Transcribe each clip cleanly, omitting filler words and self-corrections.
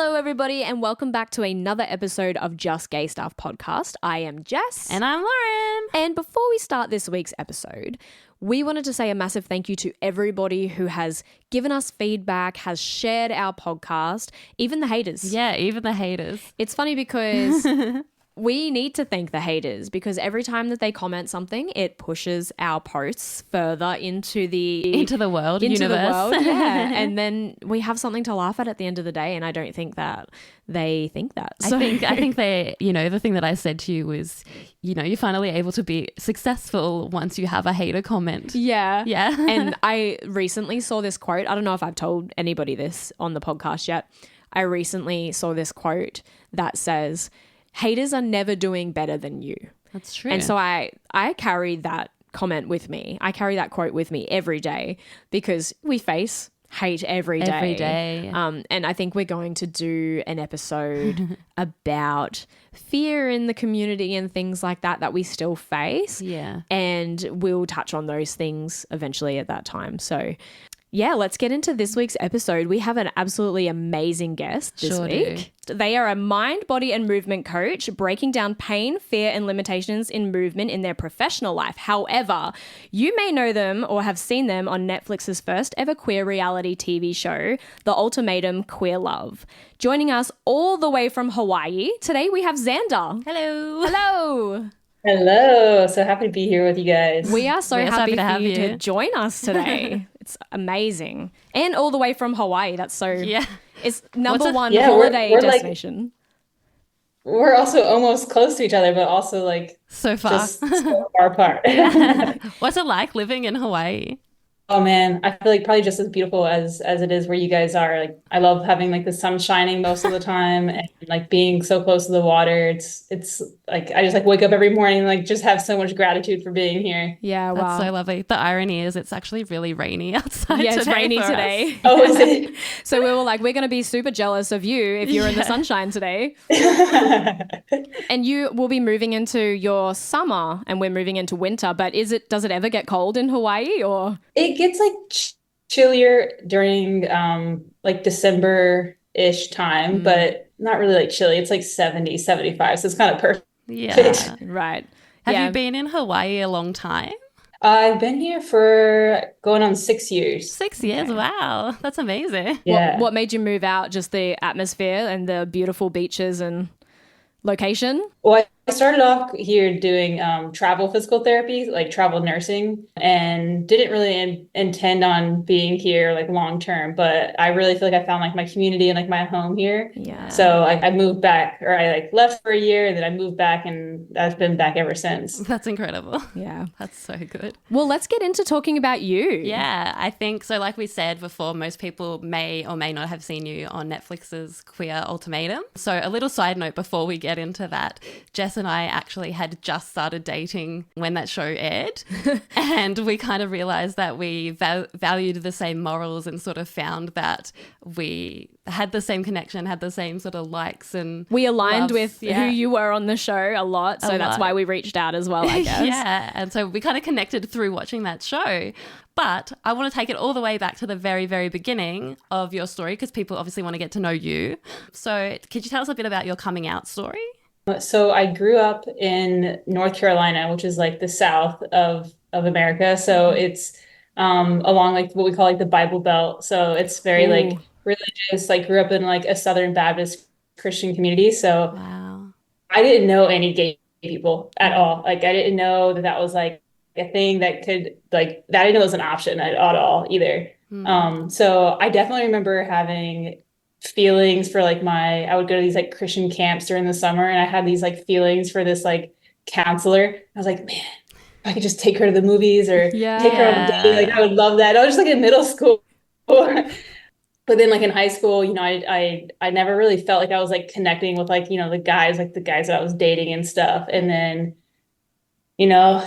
Hello, everybody, and welcome back to another episode of Just Gay Stuff podcast. I am Jess. And I'm Lauren. And before we start this week's episode, we wanted to say a massive thank you to everybody who has given us feedback, has shared our podcast, even the haters. Yeah, even the haters. It's funny because we need to thank the haters because every time that they comment something, it pushes our posts further into the world, into universe. the world, yeah. And then we have something to laugh at the end of the day. And I don't think that they think that. So. I think they, the thing that I said to you was, you're finally able to be successful once you have a hater comment. Yeah. Yeah. And I recently saw this quote. I don't know if I've told anybody this on the podcast yet. I recently saw this quote that says, haters are never doing better than you. That's true. And so I carry that comment with me. I carry that quote with me every day because we face hate every day. Every day. And I think we're going to do an episode about fear in the community and things like that we still face. Yeah. And we'll touch on those things eventually at that time. So yeah, let's get into this week's episode. We have an absolutely amazing guest this week. They are a mind, body, and movement coach, breaking down pain, fear, and limitations in movement in their professional life. However, you may know them or have seen them on Netflix's first ever queer reality TV show, The Ultimatum Queer Love. Joining us all the way from Hawaii, today we have Xander. Hello. Hello. Hello. So happy to be here with you guys. We are so happy to for have you you to join us today. It's amazing. And all the way from Hawaii. That's so... Yeah. It's number one Yeah, holiday we're destination. We're also almost close to each other, but also like So far. just so far apart. What's it like living in Hawaii? Oh man, I feel like probably just as beautiful as it is where you guys are. Like I love having like the sun shining most of the time and like being so close to the water. It's like I just like wake up every morning and like just have so much gratitude for being here. Yeah, wow. That's so lovely. The irony is it's actually really rainy outside Yeah, today. it's rainy for today. us. Oh, is it? So we were like, we're going to be super jealous of you if you're in the sunshine today. And you will be moving into your summer and we're moving into winter. But does it ever get cold in Hawaii or? It gets like chillier during like December-ish time, but not really like chilly. It's like 70, 75. So it's kind of perfect. Yeah. Right. Have you been in Hawaii a long time? I've been here for going on 6 years. 6 years. Wow. That's amazing. Yeah. What made you move out? Just the atmosphere and the beautiful beaches and location? Well, I started off here doing travel physical therapy, like travel nursing, and didn't really intend on being here like long term. But I really feel like I found like my community and like my home here. Yeah. So I moved back, or I like left for a year, and then I moved back, and I've been back ever since. That's incredible. Yeah. That's so good. Well, let's get into talking about you. Yeah, I think so. Like we said before, most people may or may not have seen you on Netflix's Queer Ultimatum. So a little side note before we get into that, Jess and I actually had just started dating when that show aired. And we kind of realized that we valued the same morals and sort of found that we had the same connection, had the same sort of likes and we aligned loves. with who you were on the show a lot. So that's why we reached out as well, I guess. Yeah. And so we kind of connected through watching that show. But I want to take it all the way back to the very, very beginning of your story because people obviously want to get to know you. So could you tell us a bit about your coming out story? So I grew up in North Carolina, which is like the south of America. So it's along like what we call like the Bible Belt. So it's very like religious. Like grew up in like a Southern Baptist Christian community. So Wow. I didn't know any gay people at all. Like I didn't know that was like a thing that could like that I didn't know was an option at all either. So I definitely remember having feelings for like I would go to these like Christian camps during the summer and I had these like feelings for this like counselor. I was like, man, if I could just take her to the movies or take her on a date, like I would love that. I was just like in middle school. But then like in high school, I never really felt like I was like connecting with like, the guys that I was dating and stuff. And then,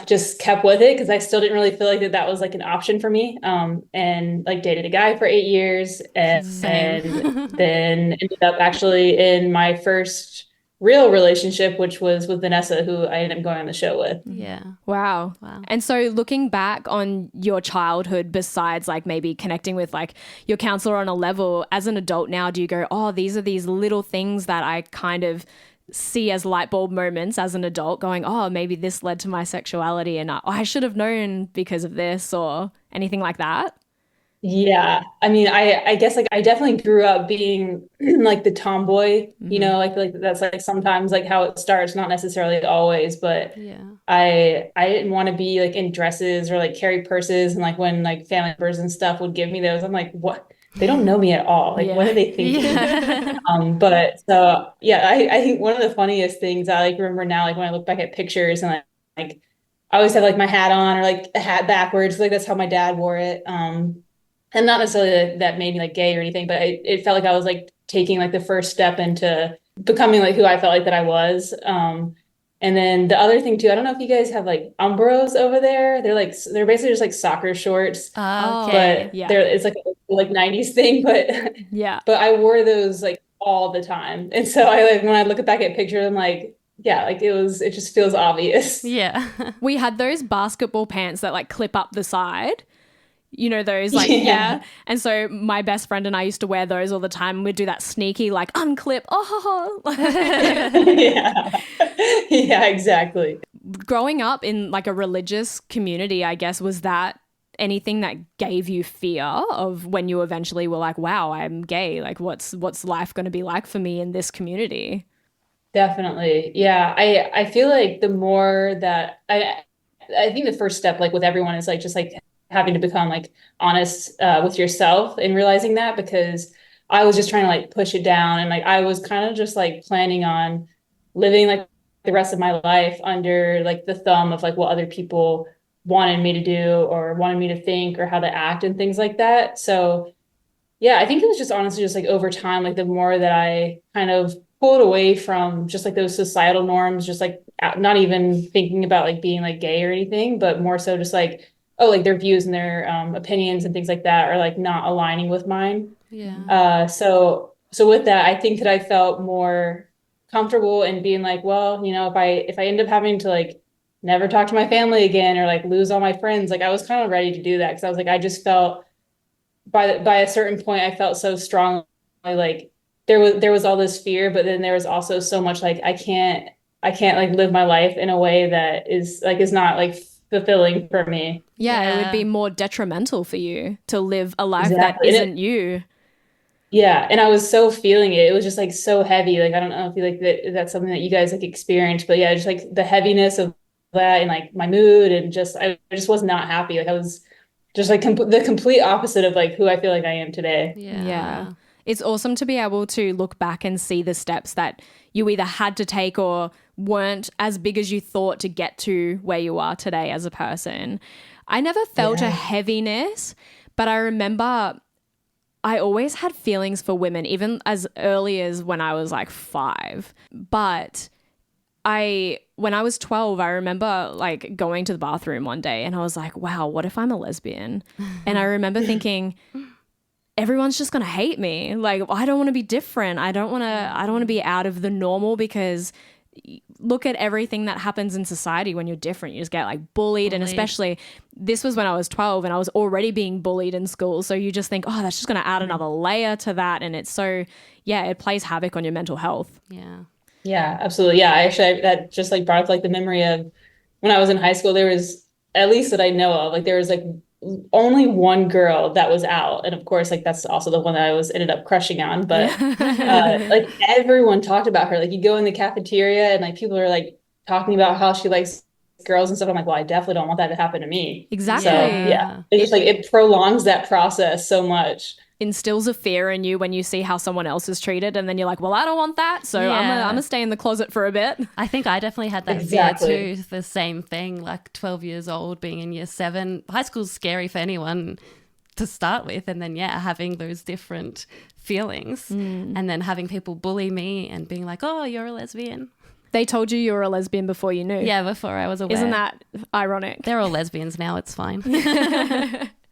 just kept with it because I still didn't really feel like that was like an option for me. And like dated a guy for 8 years and then ended up actually in my first real relationship, which was with Vanessa, who I ended up going on the show with. Yeah. Wow. And so looking back on your childhood, besides like maybe connecting with like your counselor on a level, as an adult now, do you go, oh, these are these little things that I kind of see as light bulb moments as an adult, going, oh, maybe this led to my sexuality and I should have known because of this, or anything like that? Yeah. I mean, I guess like I definitely grew up being like the tomboy, you know, like that's like sometimes like how it starts, not necessarily always, but Yeah. I didn't want to be like in dresses or like carry purses. And like when like family members and stuff would give me those, I'm like, what? They don't know me at all. Like, what are they thinking? But so yeah, I think one of the funniest things I like remember now, like when I look back at pictures and like I always have like my hat on or like a hat backwards. Like that's how my dad wore it. And not necessarily that made me like gay or anything, but it felt like I was like taking like the first step into becoming like who I felt like that I was. And then the other thing too, I don't know if you guys have like Umbros over there. They're basically just like soccer shorts. Okay. But it's like 90s thing, but Yeah. but I wore those like all the time. And so I like when I look back at pictures, I'm like, yeah, like it just feels obvious. Yeah. We had those basketball pants that like clip up the side. You know, those like, yeah. And so my best friend and I used to wear those all the time. We'd do that sneaky like unclip. Oh, yeah. Yeah, exactly. Growing up in like a religious community, I guess, was that anything that gave you fear of when you eventually were like, wow, I'm gay? Like what's life going to be like for me in this community? Definitely. Yeah. I feel like the more that I think the first step like with everyone is like just like having to become like honest with yourself and realizing that, because I was just trying to like push it down, and like I was kind of just like planning on living like the rest of my life under like the thumb of like what other people wanted me to do or wanted me to think or how to act and things like that. So yeah, I think it was just honestly just like over time, like the more that I kind of pulled away from just like those societal norms, just like not even thinking about like being like gay or anything, but more so just like, oh, like their views and their opinions and things like that are like not aligning with mine. Yeah. So with that, I think that I felt more comfortable in being like, well, you know, if I end up having to like never talk to my family again or like lose all my friends, like I was kind of ready to do that, because I was like, I just felt by a certain point, I felt so strongly like there was all this fear, but then there was also so much like I can't like live my life in a way that is not like fulfilling for me. Yeah, it would be more detrimental for you to live a life Exactly. that isn't you. Yeah, and I was so feeling it. It was just like so heavy. Like I don't know if you like that's something that you guys like experienced, but yeah, just like the heaviness of that and like my mood, and just I just was not happy. Like I was just like the complete opposite of like who I feel like I am today. Yeah. It's awesome to be able to look back and see the steps that you either had to take or weren't as big as you thought to get to where you are today as a person. I never felt a heaviness, but I remember I always had feelings for women, even as early as when I was like 5. But when I was 12, I remember like going to the bathroom one day and I was like, wow, what if I'm a lesbian? And I remember thinking, everyone's just going to hate me. Like, I don't want to be different. I don't want to be out of the normal, because look at everything that happens in society when you're different. You just get like bullied. And especially this was when I was 12 and I was already being bullied in school. So you just think, oh, that's just going to add another layer to that. And it's so, yeah, it plays havoc on your mental health. Yeah. Yeah, absolutely. Yeah, that just like brought up like the memory of when I was in high school. There was, at least that I know of, like there was like only one girl that was out, and of course like that's also the one that I ended up crushing on, but like everyone talked about her. Like you go in the cafeteria and like people are like talking about how she likes girls and stuff. I'm like, well, I definitely don't want that to happen to me. Exactly. So yeah, it's just like it prolongs that process so much. Instills a fear in you when you see how someone else is treated, and then you're like, well, I don't want that, so I'm gonna stay in the closet for a bit. I think I definitely had that fear too. The same thing, like 12 years old, being in year 7. High school's scary for anyone to start with, and then having those different feelings, and then having people bully me and being like, oh, you're a lesbian. They told you were a lesbian before you knew. Yeah, before I was aware. Isn't that ironic? They're all lesbians now, it's fine.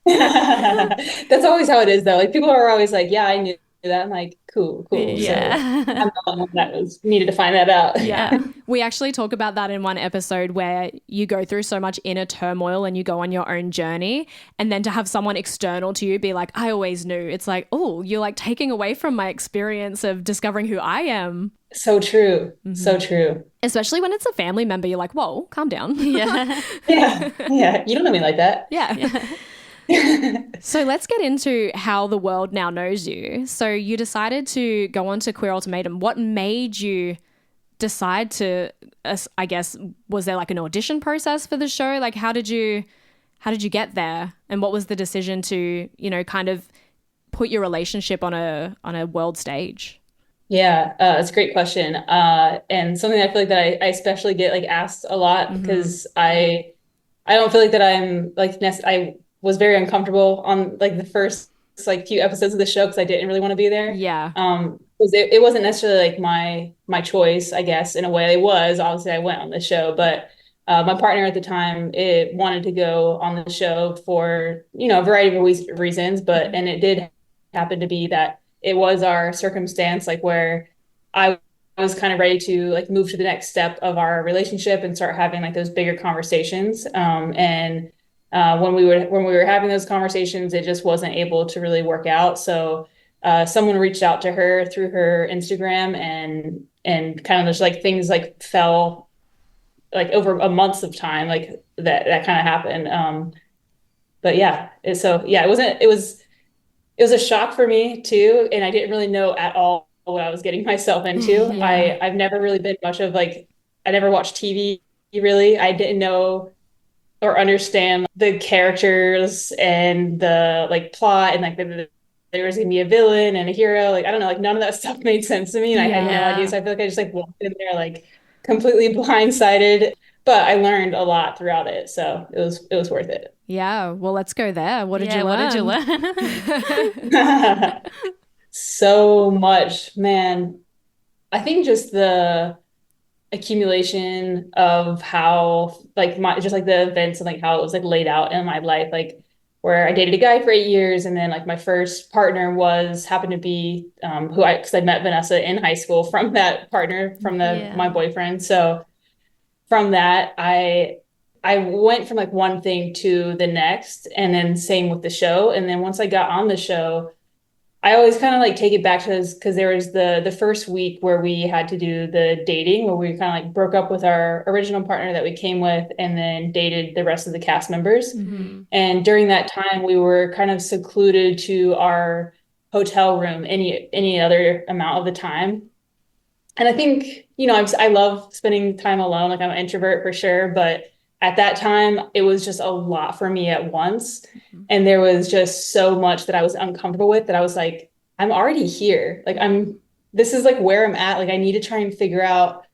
That's always how it is though. Like people are always like, yeah, I knew that. I'm like, cool. Yeah. So I'm the one that was needed to find that out. Yeah. We actually talk about that in one episode where you go through so much inner turmoil and you go on your own journey. And then to have someone external to you be like, I always knew. It's like, oh, you're like taking away from my experience of discovering who I am. So true. So true. Especially when it's a family member, you're like, whoa, calm down. Yeah. Yeah. You don't know me like that. Yeah. So let's get into how the world now knows you. So you decided to go on to Queer Ultimatum. What made you decide to, I guess, was there like an audition process for the show? Like how did you get there? And what was the decision to, kind of put your relationship on a world stage? Yeah, it's a great question. And something I feel like that I especially get like asked a lot because I don't feel like that I'm like I was very uncomfortable on like the first like few episodes of the show because I didn't really want to be there. Yeah. Because it wasn't necessarily like my choice, I guess, in a way. It was obviously I went on the show, but my partner at the time it wanted to go on the show for a variety of reasons, but and it did happen to be that it was our circumstance like where I was kind of ready to like move to the next step of our relationship and start having like those bigger conversations. And when we were having those conversations, it just wasn't able to really work out. So someone reached out to her through her Instagram and kind of just like things like fell like over a month of time, like that kind of happened. But yeah, it was a shock for me too. And I didn't really know at all what I was getting myself into. Yeah. I've never really been much of like, I never watched TV really. I didn't know or understand the characters and the like plot and like there was gonna be a villain and a hero. Like, I don't know, like none of that stuff made sense to me. And I had no idea. So I feel like I just like walked in there like completely blindsided, but I learned a lot throughout it. So it was worth it. Yeah. Well, let's go there. What did you learn? What did you learn? So much, man. I think just the accumulation of how like just like the events and like how it was like laid out in my life, like where I dated a guy for 8 years and then like my first partner happened to be because I met Vanessa in high school from that partner from my boyfriend. So from that I went from like one thing to the next and then same with the show. And then once I got on the show, I always kind of like take it back to this because there was the first week where we had to do the dating where we kind of like broke up with our original partner that we came with and then dated the rest of the cast members. And during that time, we were kind of secluded to our hotel room any other amount of the time. And I think, I love spending time alone. Like I'm an introvert for sure, but at that time, it was just a lot for me at once. And there was just so much that I was uncomfortable with that I was like, I'm already here. Like this is like where I'm at. Like I need to try and figure out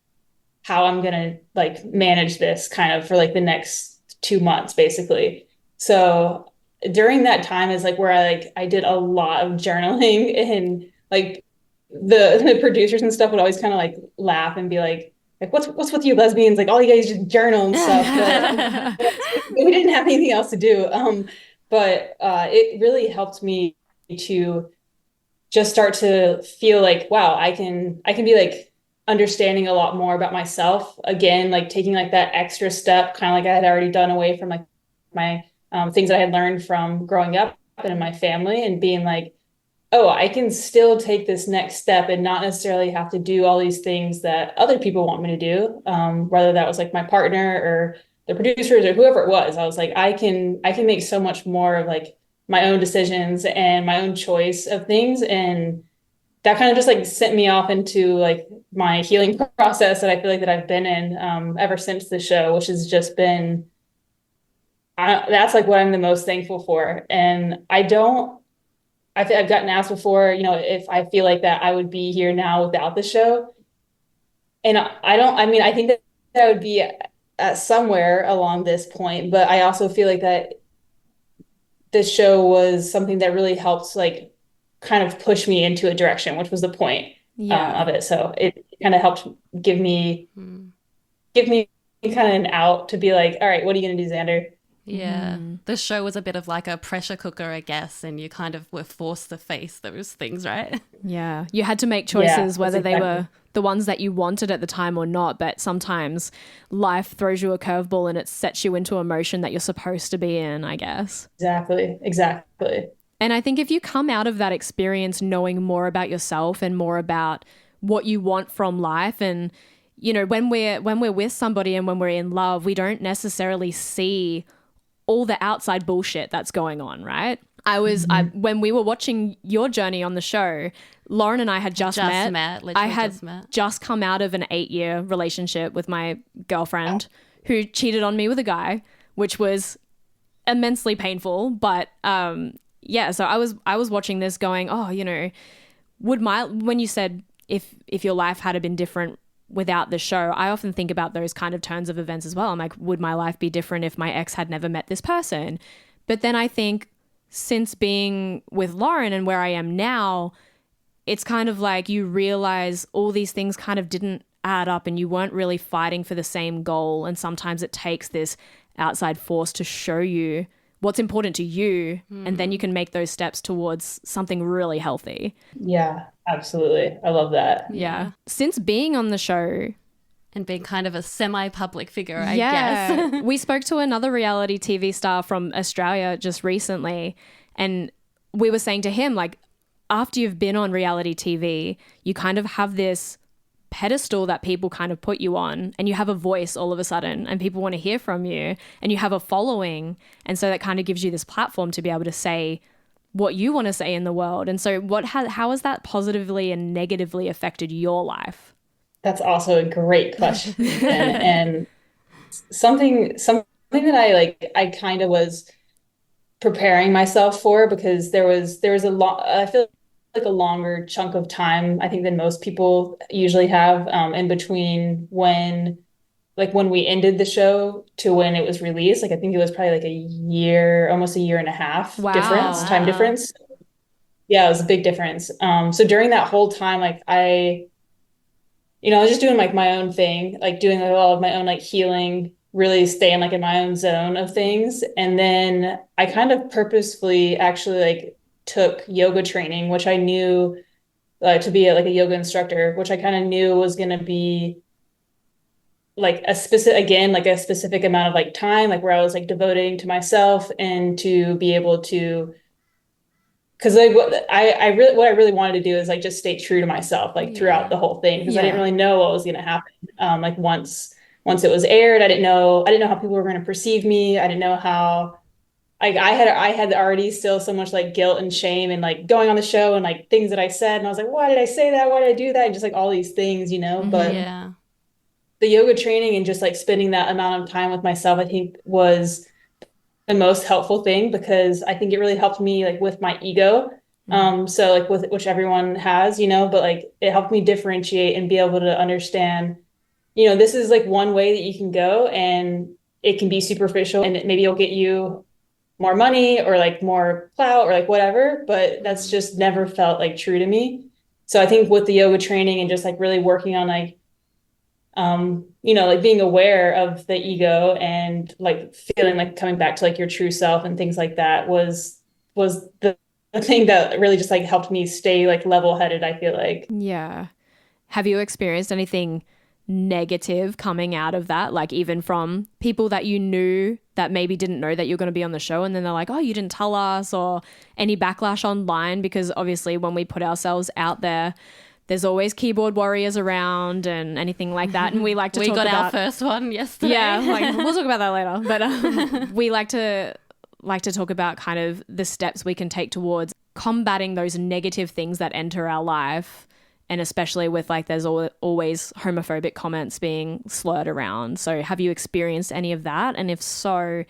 how I'm going to like manage this kind of for like the next 2 months, basically. So during that time is like where I did a lot of journaling and like the producers and stuff would always kind of like laugh and be like, what's with you lesbians? Like all you guys just journal and stuff. But we didn't have anything else to do. But it really helped me to just start to feel like, wow, I can be like understanding a lot more about myself again, like taking like that extra step, kind of like I had already done away from like my things that I had learned from growing up and in my family and being like, oh, I can still take this next step and not necessarily have to do all these things that other people want me to do. Whether that was like my partner or the producers or whoever it was, I was like, I can make so much more of like my own decisions and my own choice of things. And that kind of just like sent me off into like my healing process that I feel like that I've been in ever since the show, which has just been, that's like what I'm the most thankful for. And I've gotten asked before, if I feel like that I would be here now without the show. And I think that would be at somewhere along this point, but I also feel like that this show was something that really helped like kind of push me into a direction, which was the point of it. So it kind of helped give me kind of an out to be like, all right, what are you going to do, Xander? Yeah. The show was a bit of like a pressure cooker, I guess, and you kind of were forced to face those things, right? Yeah. You had to make choices whether they were the ones that you wanted at the time or not, but sometimes life throws you a curveball and it sets you into emotion that you're supposed to be in, I guess. Exactly. And I think if you come out of that experience knowing more about yourself and more about what you want from life, and you know, when we're with somebody and when we're in love, we don't necessarily see all the outside bullshit that's going on, right? When we were watching your journey on the show, Lauren and I had just met. I had just come out of an 8-year relationship with my girlfriend who cheated on me with a guy, which was immensely painful. But so I was watching this going, oh, you know, when you said if your life had been different without the show, I often think about those kind of turns of events as well. I'm like, would my life be different if my ex had never met this person? But then I think since being with Lauren and where I am now, it's kind of like you realize all these things kind of didn't add up and you weren't really fighting for the same goal. And sometimes it takes this outside force to show you what's important to you, and then you can make those steps towards something really healthy. Yeah, absolutely. I love that. Yeah. Since being on the show and being kind of a semi-public figure, I guess. We spoke to another reality TV star from Australia just recently, and we were saying to him, like, after you've been on reality TV, you kind of have this pedestal that people kind of put you on, and you have a voice all of a sudden and people want to hear from you and you have a following, and so that kind of gives you this platform to be able to say what you want to say in the world. And so how has that positively and negatively affected your life? That's also a great question. And something that I kind of was preparing myself for, because there was a lot, I feel like a longer chunk of time, I think, than most people usually have, in between when we ended the show to when it was released. Like, I think it was probably like a year, almost a year and a half time difference. Yeah, it was a big difference. So during that whole time, like I was just doing like my own thing, like doing a lot of my own like healing, really staying like in my own zone of things. And then I kind of purposefully actually like took yoga training, which I knew to be like a yoga instructor, which I kind of knew was going to be like a specific amount of like time, like where I was like devoting to myself and to be able to, because like what I really wanted to do is like just stay true to myself, like throughout the whole thing, because I didn't really know what was going to happen. Like once it was aired, I didn't know how people were going to perceive me. I didn't know how, like I had already still so much like guilt and shame and like going on the show and like things that I said, and I was like, why did I say that? Why did I do that? And just like all these things, but the yoga training and just like spending that amount of time with myself, I think, was the most helpful thing, because I think it really helped me like with my ego. So like which everyone has, but like it helped me differentiate and be able to understand, this is like one way that you can go, and it can be superficial and maybe it'll get you more money or like more clout or like whatever, but that's just never felt like true to me. So I think with the yoga training and just like really working on like, like being aware of the ego and like feeling like coming back to like your true self and things like that was the thing that really just like helped me stay like level-headed, I feel like. Yeah. Have you experienced anything negative coming out of that? Like even from people that you knew that maybe didn't know that you're going to be on the show, and then they're like, oh, you didn't tell us, or any backlash online? Because obviously when we put ourselves out there's always keyboard warriors around and anything like that. And we like to talk about... We got our first one yesterday. Yeah, like, we'll talk about that later. But we like to talk about kind of the steps we can take towards combating those negative things that enter our life. And especially with like there's always homophobic comments being slurred around. So have you experienced any of that? And if so,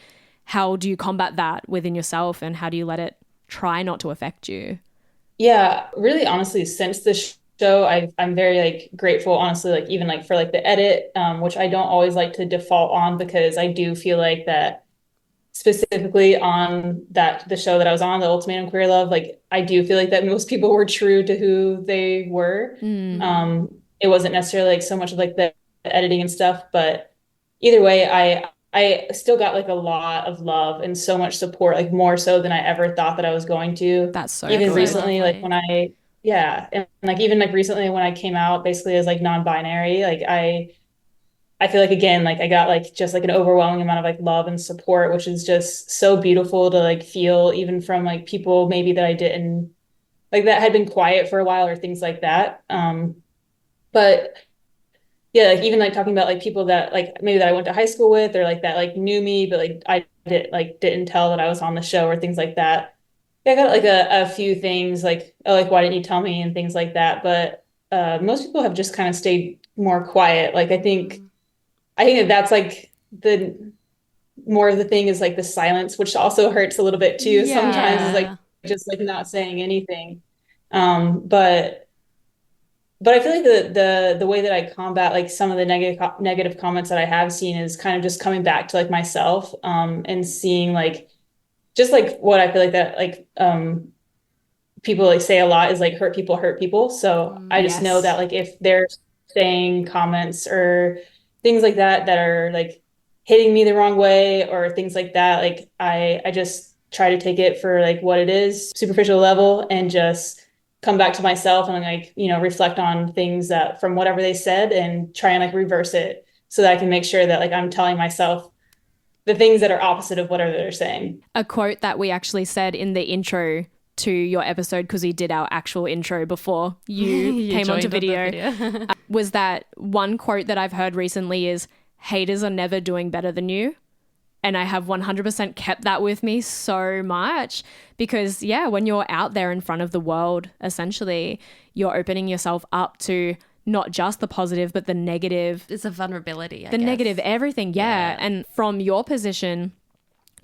how do you combat that within yourself, and how do you let it try not to affect you? Yeah, really honestly, since the show, I'm very like grateful, honestly, like even like for like the edit, which I don't always like to default on, because I do feel like that specifically on the show that I was on, the Ultimatum Queer Love, like I do feel like that most people were true to who they were. It wasn't necessarily like so much of like the editing and stuff, but either way, I still got like a lot of love and so much support, like more so than I ever thought that I was going to. That's so Even cool. recently, Lovely. like when yeah, and like even like recently when I came out basically as like non-binary, like I feel like again, like I got like just like an overwhelming amount of like love and support, which is just so beautiful to like feel, even from like people maybe that I didn't like that had been quiet for a while or things like that. But yeah, like even like talking about like people that like maybe that I went to high school with or like that like knew me, but like I didn't tell that I was on the show or things like that. Yeah, I got like a few things like, oh, like why didn't you tell me and things like that. But most people have just kind of stayed more quiet. Like I think that that's like the more of the thing is like the silence, which also hurts a little bit too. Sometimes is like Yeah. just like not saying anything. But I feel like the way that I combat like some of the negative comments that I have seen is kind of just coming back to like myself, and seeing like just like what I feel like that like people like say a lot is like hurt people. So I just know Yes. that like if they're saying comments or things like that that are like hitting me the wrong way or things like that, like I just try to take it for like what it is, superficial level, and just come back to myself and like, you know, reflect on things that from whatever they said and try and like reverse it so that I can make sure that like I'm telling myself the things that are opposite of whatever they're saying. A quote that we actually said in the intro to your episode, because we did our actual intro before you came onto video, was that one quote that I've heard recently is, haters are never doing better than you. And I have 100% kept that with me so much because, yeah, when you're out there in front of the world, essentially, you're opening yourself up to not just the positive, but the negative. It's a vulnerability, I the guess. negative, everything. Yeah. And from your position,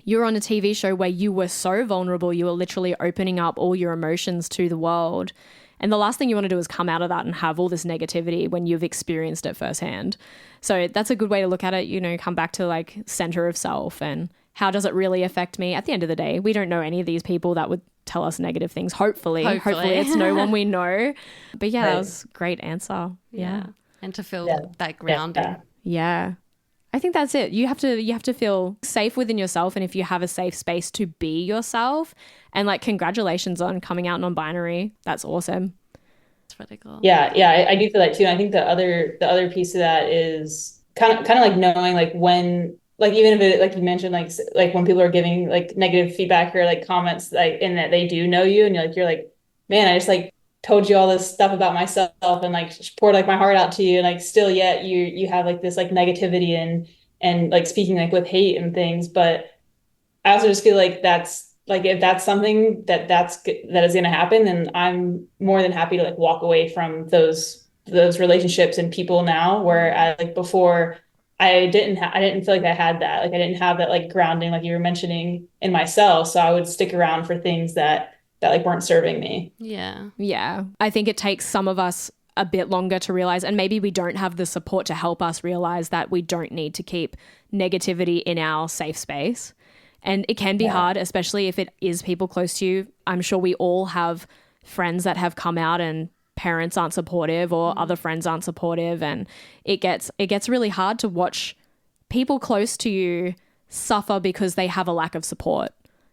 you're on a TV show where you were so vulnerable. You were literally opening up all your emotions to the world. And the last thing you want to do is come out of that and have all this negativity when you've experienced it firsthand. So that's a good way to look at it, you know, come back to like center of self and how does it really affect me? At the end of the day, we don't know any of these people that would tell us negative things. Hopefully it's no one we know. But yeah, that was a great answer. Yeah. And to feel that grounding. Yeah. I think that's it. You have to feel safe within yourself, and if you have a safe space to be yourself, and like congratulations on coming out non-binary. That's awesome. It's really cool. Yeah, I do feel that too. And I think the other piece of that is kind of like knowing like when, like even if it like you mentioned like when people are giving like negative feedback or like comments like in that they do know you and you're like, man, I just like told you all this stuff about myself and like poured like my heart out to you, and like still yet you have like this like negativity and like speaking like with hate and things. But I also just feel like that's like if that's something that is going to happen, then I'm more than happy to like walk away from those relationships and people now, where like before I didn't feel like I had that, like I didn't have that like grounding like you were mentioning in myself, so I would stick around for things that like weren't serving me. Yeah. I think it takes some of us a bit longer to realize, and maybe we don't have the support to help us realize that we don't need to keep negativity in our safe space. And it can be hard, especially if it is people close to you. I'm sure we all have friends that have come out and parents aren't supportive or other friends aren't supportive, and it gets really hard to watch people close to you suffer because they have a lack of support.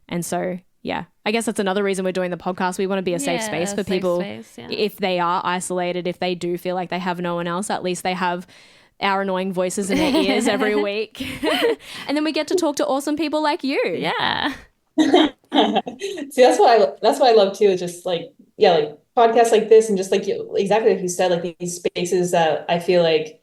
And so yeah, I guess that's another reason we're doing the podcast. We want to be a safe space for people. If they are isolated, if they do feel like they have no one else, at least they have our annoying voices in their ears every week. And then we get to talk to awesome people like you. Yeah. See, that's what I love too, is just like, yeah, like podcasts like this and just like exactly like you said, like these spaces that I feel like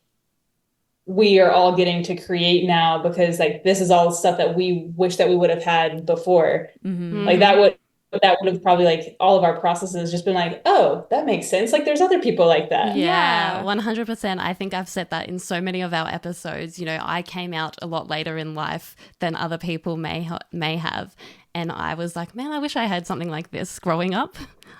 we are all getting to create now, because like this is all stuff that we wish that we would have had before. Like that would have probably like all of our processes just been like, oh, that makes sense, like there's other people like that. Yeah, 100%. I think I've said that in so many of our episodes. You know, I came out a lot later in life than other people may have, and I was like, man, I wish I had something like this growing up.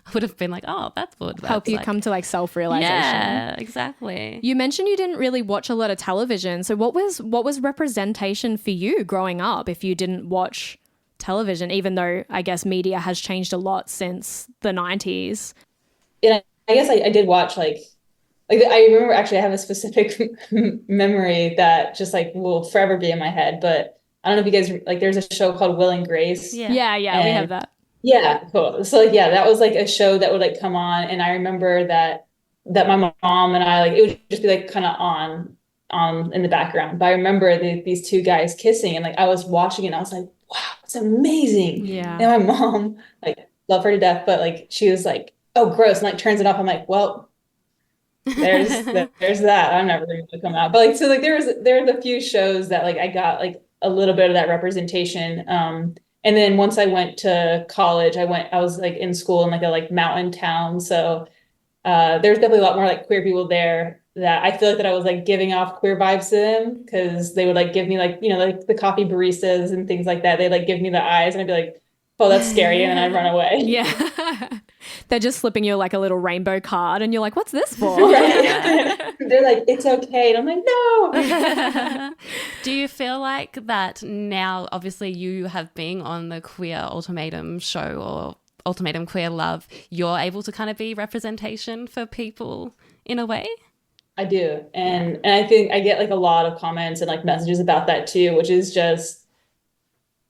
I would have been like, oh, that's what help you come to like self-realization. Yeah, exactly. You mentioned you didn't really watch a lot of television. So what was representation for you growing up if you didn't watch television, even though I guess media has changed a lot since the 90s? Yeah, I guess I did watch like like I remember actually I have a specific memory that just like will forever be in my head. But I don't know if you guys like there's a show called Will and Grace. Yeah, we have that. Yeah, cool. So like yeah, that was like a show that would like come on, and I remember that my mom and I like it would just be like kind of on in the background. But I remember these two guys kissing, and like I was watching it and I was like, wow, it's amazing. Yeah. And my mom, like, love her to death, but like she was like, oh, gross, and like turns it off. I'm like, well, there's that. I'm never going to come out. But like so like there's a few shows that like I got like a little bit of that representation. And then once I went to college, I was like in school in like a like mountain town. So there's definitely a lot more like queer people there that I feel like that I was like giving off queer vibes to them because they would like give me like, you know, like the coffee baristas and things like that. They'd like give me the eyes and I'd be like, oh, that's scary. And then I'd run away. Yeah. They're just slipping you like a little rainbow card and you're like, what's this for? Right? They're like, it's okay. And I'm like, no. Do you feel like that now, obviously you have been on the Queer Ultimatum show or Ultimatum Queer Love, you're able to kind of be representation for people in a way? I do. And I think I get like a lot of comments and like messages about that too, which is just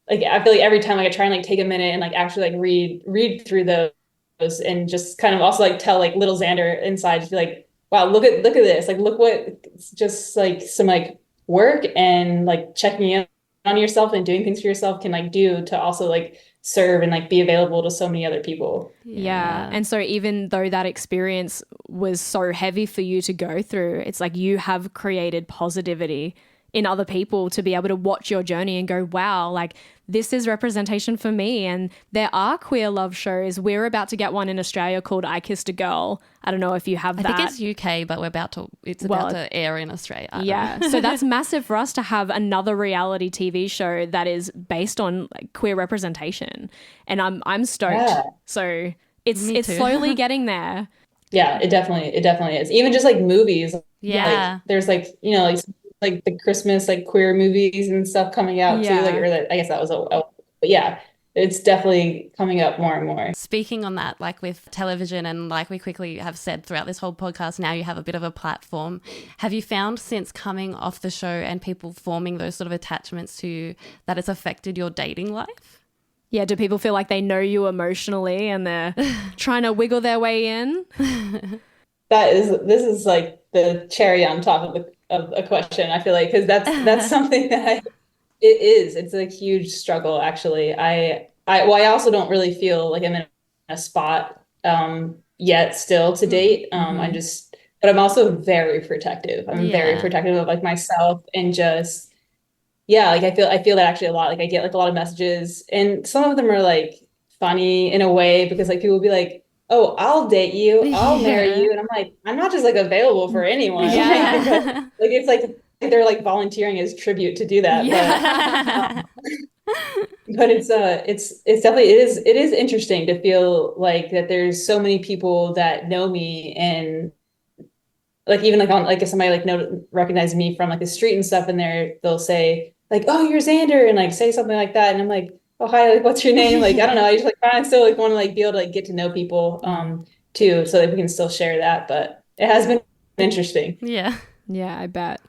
like, I feel like every time like I try and like take a minute and like actually like read through those and just kind of also like tell like little Xander inside, just be like, wow, look at this. Like, look what just like some like work and like checking in on yourself and doing things for yourself can like do to also like serve and like be available to so many other people. Yeah. And so even though that experience was so heavy for you to go through, it's like you have created positivity in other people to be able to watch your journey and go, wow, like this is representation for me. And there are queer love shows. We're about to get one in Australia called I Kissed a Girl. I don't know if you have that. I think it's UK, but it's about to air in Australia. Yeah. So that's massive for us to have another reality TV show that is based on like, queer representation. And I'm stoked. Yeah. So it's slowly getting there. Yeah, it definitely is. Even just like movies. Yeah. Like, there's like, you know, like the Christmas like queer movies and stuff coming out too. Like, or I guess that was but yeah, it's definitely coming up more and more. Speaking on that, like with television and like we quickly have said throughout this whole podcast, now you have a bit of a platform. Have you found since coming off the show and people forming those sort of attachments to you that it's affected your dating life? Yeah, do people feel like they know you emotionally and they're trying to wiggle their way in? This is like the cherry on top of a question, I feel like, because that's something that it's a huge struggle actually. I also don't really feel like I'm in a spot yet still to date. But I'm also very protective. I'm very protective of like myself and just like I feel that actually a lot. Like I get like a lot of messages and some of them are like funny in a way because like people will be like, oh, I'll date you, I'll marry you. And I'm like, I'm not just like available for anyone. Yeah. Like it's like they're like volunteering as tribute to do that. Yeah. But it's definitely it is interesting to feel like that there's so many people that know me and like even like on like if somebody like recognize me from like the street and stuff and they'll say like, oh, you're Xander and like say something like that and I'm like, oh, hi, like, what's your name? Like, I don't know. I just like kind of still like want to like be able to like get to know people too, so that we can still share that. But it has been interesting. Yeah. Yeah, I bet.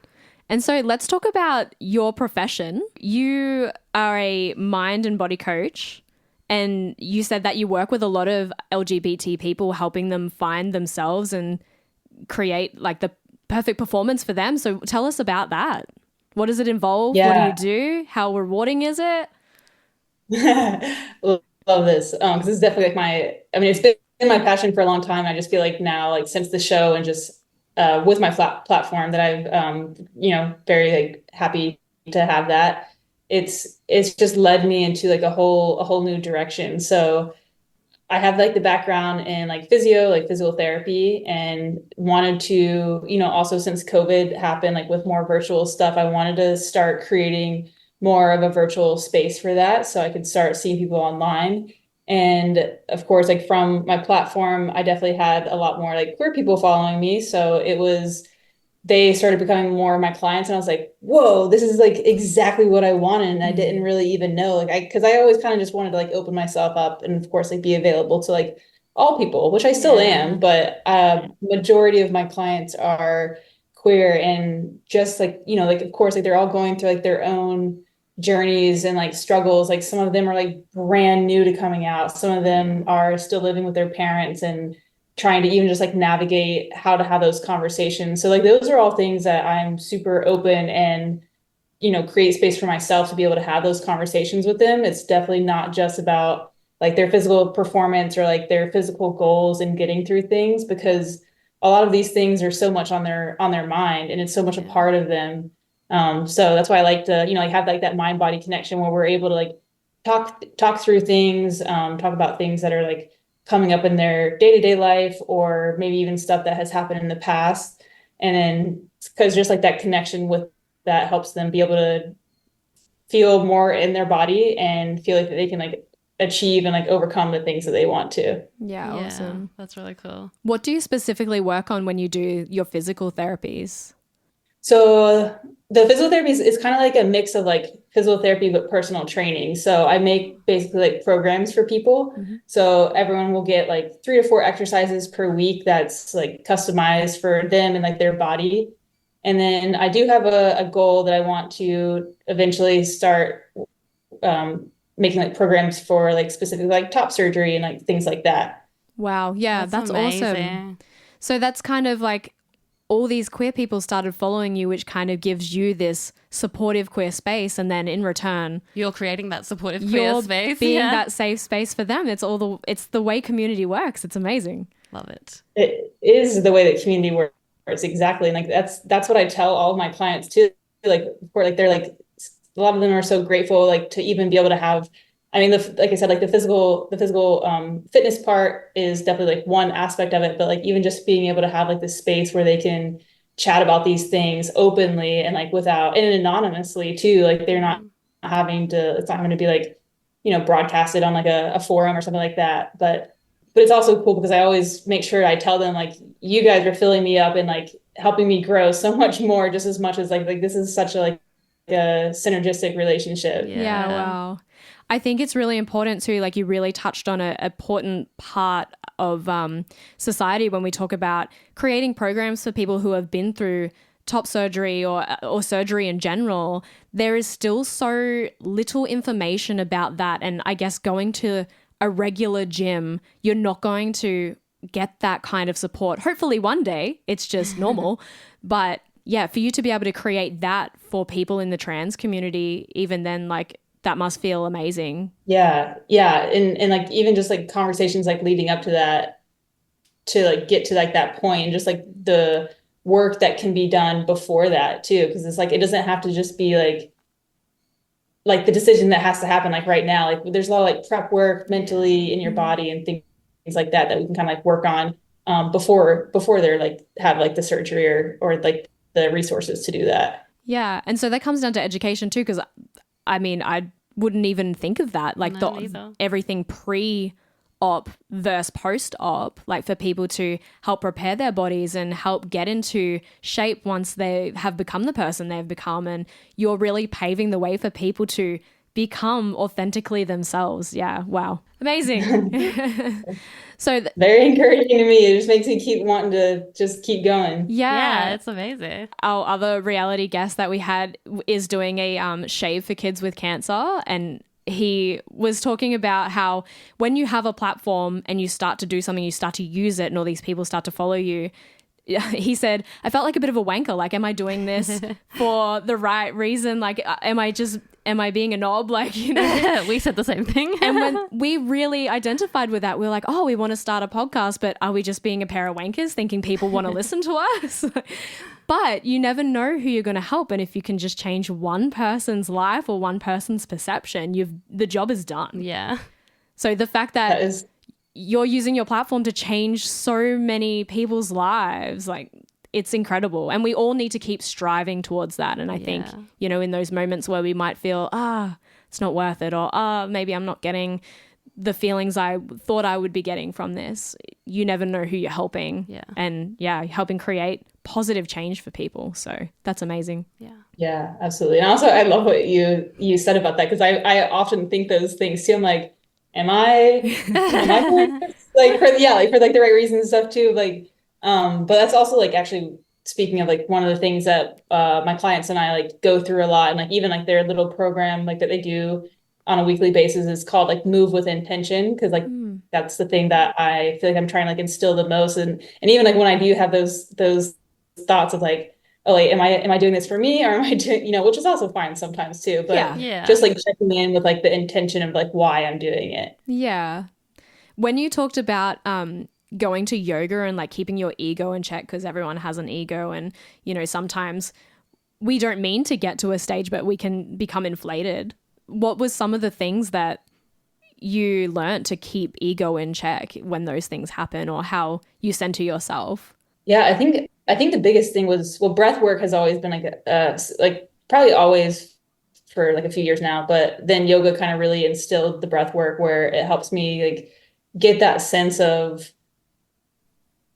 And so let's talk about your profession. You are a mind and body coach, and you said that you work with a lot of LGBT people, helping them find themselves and create like the perfect performance for them. So tell us about that. What does it involve? Yeah. What do you do? How rewarding is it? Love this because it's definitely like it's been my passion for a long time. I just feel like now like since the show and just with my platform that I've very like happy to have that it's just led me into like a whole new direction. So I have like the background in like physical therapy and wanted to, also since COVID happened, like with more virtual stuff, I wanted to start creating more of a virtual space for that so I could start seeing people online. And of course, like from my platform, I definitely had a lot more like queer people following me. So they started becoming more of my clients and I was like, whoa, this is like exactly what I wanted. And I didn't really even know, like, because I always kind of just wanted to like open myself up and of course, like be available to like all people, which I still am, but majority of my clients are queer, and just like, you know, like of course, like they're all going through like their own journeys and like struggles. Like some of them are like brand new to coming out. Some of them are still living with their parents and trying to even just like navigate how to have those conversations. So like those are all things that I'm super open and, you know, create space for myself to be able to have those conversations with them. It's definitely not just about like their physical performance or like their physical goals and getting through things, because a lot of these things are so much on their mind, and it's so much a part of them. So that's why I like to, you know, like have like that mind body connection where we're able to like talk through things, talk about things that are like coming up in their day-to-day life, or maybe even stuff that has happened in the past. And then because just like that connection with that helps them be able to feel more in their body and feel like they can like achieve and like overcome the things that they want to. Yeah, awesome. That's really cool. What do you specifically work on when you do your physical therapies? So the physical therapy is kind of like a mix of like physical therapy but personal training. So I make basically like programs for people. So everyone will get like 3 to 4 exercises per week that's like customized for them and like their body. And then I do have a goal that I want to eventually start making like programs for like specifically like top surgery and like things like that. Wow. Yeah, that's awesome. So that's kind of like all these queer people started following you, which kind of gives you this supportive queer space. And then in return, you're creating that supportive queer space. Being that safe space for them. It's the way community works. It's amazing. Love it. It is the way that community works. Exactly. And like that's what I tell all of my clients too. Like, for like they're like, a lot of them are so grateful like to even be able to have, I mean, like I said, like the physical fitness part is definitely like one aspect of it, but like even just being able to have like this space where they can chat about these things openly and like without, and anonymously too, like they're not having to, it's not having to be like, you know, broadcasted on like a forum or something like that. But it's also cool because I always make sure I tell them like, you guys are filling me up and like helping me grow so much more, just as much as like this is such a a synergistic relationship. Yeah, wow. I think it's really important too, like you really touched on an important part of society when we talk about creating programs for people who have been through top surgery or surgery in general. There is still so little information about that, and I guess going to a regular gym, you're not going to get that kind of support. Hopefully one day it's just normal, but yeah, for you to be able to create that for people in the trans community, even then, like that must feel amazing. Yeah. And like even just like conversations like leading up to that, to like get to like that point, and just like the work that can be done before that too. Cause it's like, it doesn't have to just be like the decision that has to happen like right now. Like there's a lot of like prep work mentally in your body and things like that we can kind of like work on before they're like have like the surgery or like the resources to do that. Yeah. And so that comes down to education too, because I mean, I wouldn't even think of that. Like everything pre-op versus post-op, like for people to help prepare their bodies and help get into shape once they have become the person they've become. And you're really paving the way for people to become authentically themselves. Yeah. Wow. Amazing. So very encouraging to me. It just makes me keep wanting to just keep going. Yeah, it's amazing. Our other reality guest that we had is doing a shave for kids with cancer, and he was talking about how when you have a platform and you start to do something, you start to use it, and all these people start to follow you. He said, I felt like a bit of a wanker. Like, am I doing this for the right reason? Like, am I being a knob? Like, you know, we said the same thing. And when we really identified with that, we were like, oh, we want to start a podcast, but are we just being a pair of wankers thinking people want to listen to us? But you never know who you're going to help. And if you can just change one person's life or one person's perception, the job is done. Yeah. So the fact that you're using your platform to change so many people's lives, like, it's incredible. And we all need to keep striving towards that. And I think, you know, in those moments where we might feel, it's not worth it, or maybe I'm not getting the feelings I thought I would be getting from this, you never know who you're helping. Yeah. And helping create positive change for people. So that's amazing. Yeah, absolutely. And also I love what you said about that, because I often think those things too. I'm like, am I doing this? Like for like the right reasons and stuff too. Like, but that's also like actually speaking of like one of the things that my clients and I like go through a lot, and like even like their little program like that they do on a weekly basis is called like Move with Intention, because like that's the thing that I feel like I'm trying to like instill the most, and even like when I do have those thoughts of like, oh wait, am I doing this for me, or am I doing, which is also fine sometimes too, but just like checking in with like the intention of like why I'm doing it. Yeah. When you talked about going to yoga and like keeping your ego in check, because everyone has an ego, and sometimes we don't mean to get to a stage, but we can become inflated. What was some of the things that you learned to keep ego in check when those things happen, or how you center yourself? Yeah, I think the biggest thing was, well, breath work has always been like probably always for like a few years now, but then yoga kind of really instilled the breath work, where it helps me like get that sense of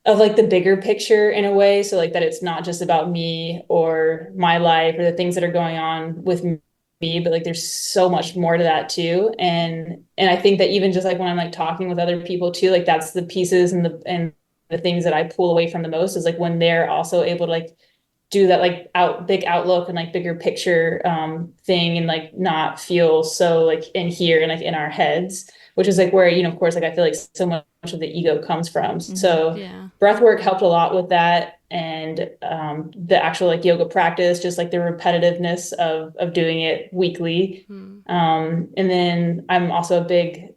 like the bigger picture in a way. So like that it's not just about me or my life or the things that are going on with me, but like there's so much more to that too. And I think that even just like when I'm like talking with other people too, like that's the pieces and the things that I pull away from the most, is like when they're also able to like do that like big outlook and like bigger picture thing, and like not feel so like in here and like in our heads, which is like where, of course, like I feel like so much of the ego comes from. So breath work helped a lot with that. And the actual like yoga practice, just like the repetitiveness of doing it weekly. And then I'm also a big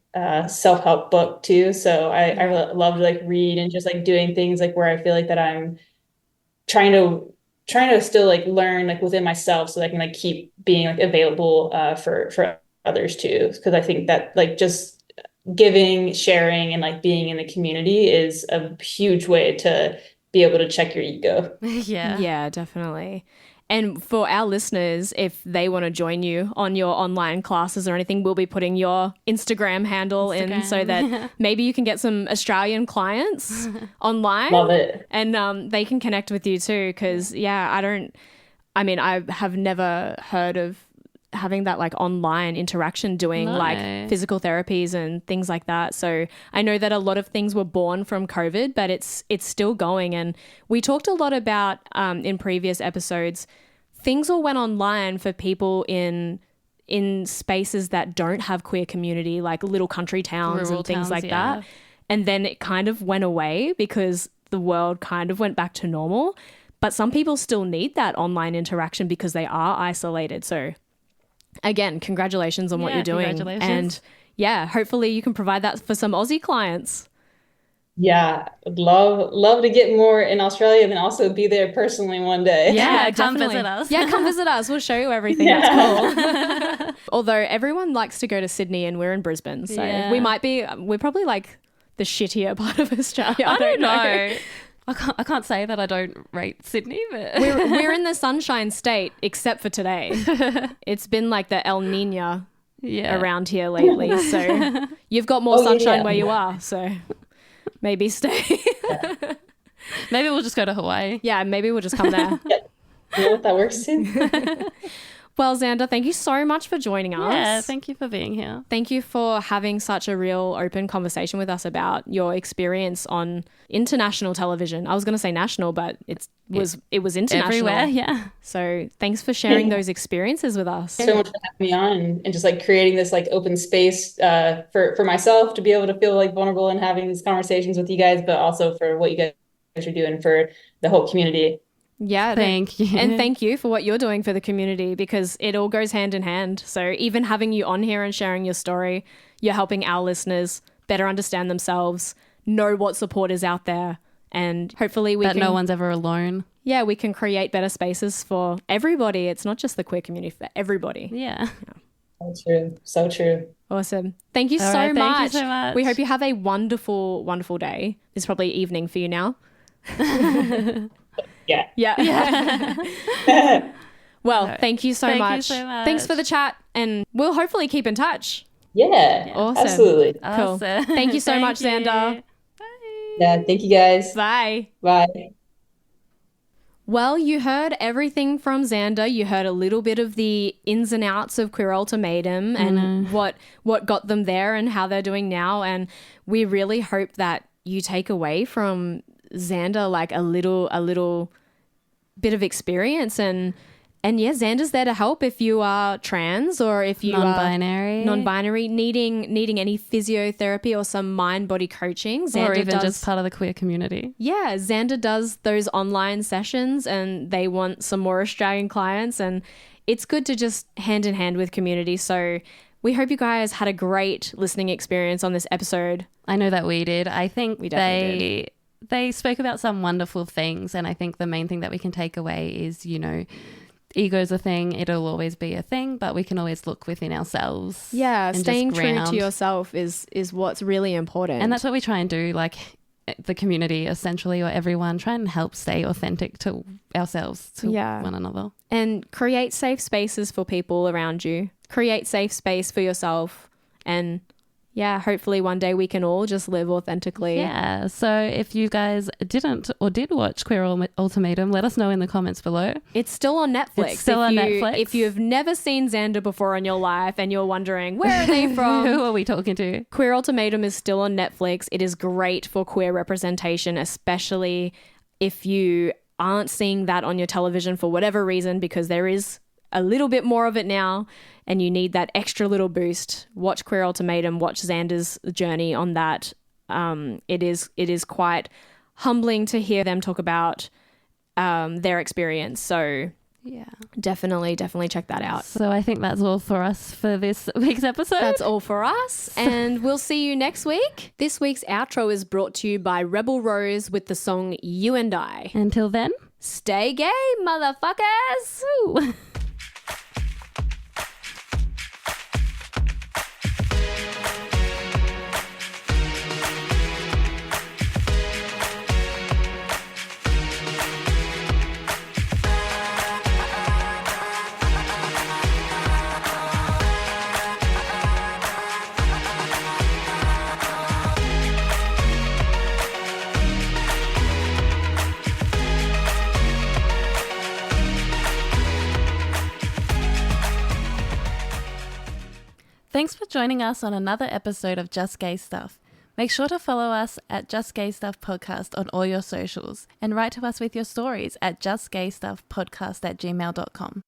self-help book too. So I love to like read and just like doing things like where I feel like that I'm trying to still like learn like within myself, so that I can like keep being like available for others too. Because I think that like just giving, sharing, and like being in the community is a huge way to be able to check your ego. Yeah, definitely. And for our listeners, if they want to join you on your online classes or anything, we'll be putting your Instagram handle in, so that maybe you can get some Australian clients online. Love it. And they can connect with you too, because I have never heard of having that like online interaction doing like physical therapies and things like that. So I know that a lot of things were born from COVID, but it's still going. And we talked a lot about in previous episodes, things all went online for people in spaces that don't have queer community, like little country towns, rural and things towns, like that. And then it kind of went away because the world kind of went back to normal. But some people still need that online interaction because they are isolated. So again, congratulations on what you're doing. And hopefully you can provide that for some Aussie clients. Yeah, I'd love to get more in Australia, and then also be there personally one day. Yeah, come visit us. Yeah, come visit us. We'll show you everything. That's cool. Although everyone likes to go to Sydney and we're in Brisbane. So we're probably like the shittier part of Australia. I don't know. I can't say that I don't rate Sydney, but we're in the sunshine state except for today. It's been like the El Nino around here lately, so you've got more sunshine where you are. So maybe stay. Maybe we'll just go to Hawaii. Yeah, maybe we'll just come there. Yeah, that works too. Well, Xander, thank you so much for joining us. Yeah, thank you for being here. Thank you for having such a real open conversation with us about your experience on international television. I was going to say national, but it was international. Everywhere, yeah. So thanks for sharing those experiences with us. So much for having me on, and just like creating this like open space for myself to be able to feel like vulnerable and having these conversations with you guys, but also for what you guys are doing for the whole community. Yeah, thank you. And thank you for what you're doing for the community, because it all goes hand in hand. So even having you on here and sharing your story, you're helping our listeners better understand themselves, know what support is out there, and hopefully no one's ever alone. Yeah, we can create better spaces for everybody. It's not just the queer community, for everybody. Yeah. So true. So true. Awesome. Thank you so much. Thank you so much. We hope you have a wonderful, wonderful day. It's probably evening for you now. Yeah. Well, thank you so much. Thank you so much. Thanks for the chat, and we'll hopefully keep in touch. Yeah. Awesome. Absolutely. Cool. Awesome. Thank you so much, Xander. Bye. Yeah. Thank you guys. Bye. Bye. Well, you heard everything from Xander. You heard a little bit of the ins and outs of Queer Ultimatum and what got them there and how they're doing now. And we really hope that you take away from Xander like a little bit of experience and yeah, Xander's there to help if you are trans or if you are non-binary, needing any physiotherapy or some mind-body coaching. Xander or even just part of the queer community. Yeah, Xander does those online sessions and they want some more Australian clients, and it's good to just hand in hand with community. So we hope you guys had a great listening experience on this episode. I know that we did. I think we definitely did. They spoke about some wonderful things, and I think the main thing that we can take away is, ego's a thing. It'll always be a thing, but we can always look within ourselves. Yeah, staying true to yourself is what's really important. And that's what we try and do, like the community essentially, or everyone, try and help stay authentic to ourselves, to one another. And create safe spaces for people around you. Create safe space for yourself, and hopefully one day we can all just live authentically. Yeah. So if you guys didn't or did watch Queer Ultimatum, let us know in the comments below. It's still on Netflix. It's still on Netflix. If you have never seen Xander before in your life and you're wondering, where are they from? Who are we talking to? Queer Ultimatum is still on Netflix. It is great for queer representation, especially if you aren't seeing that on your television for whatever reason, because there is a little bit more of it now and you need that extra little boost. Watch Queer Ultimatum, watch Xander's journey on that. It is quite humbling to hear them talk about their experience. So definitely check that out. So I think that's all for us for this week's episode. That's all for us, and we'll see you next week. This week's outro is brought to you by Rebel Rose with the song You and I. Until then, stay gay, motherfuckers. Ooh. Thanks for joining us on another episode of Just Gay Stuff. Make sure to follow us at Just Gay Stuff Podcast on all your socials and write to us with your stories at justgaystuffpodcast@gmail.com.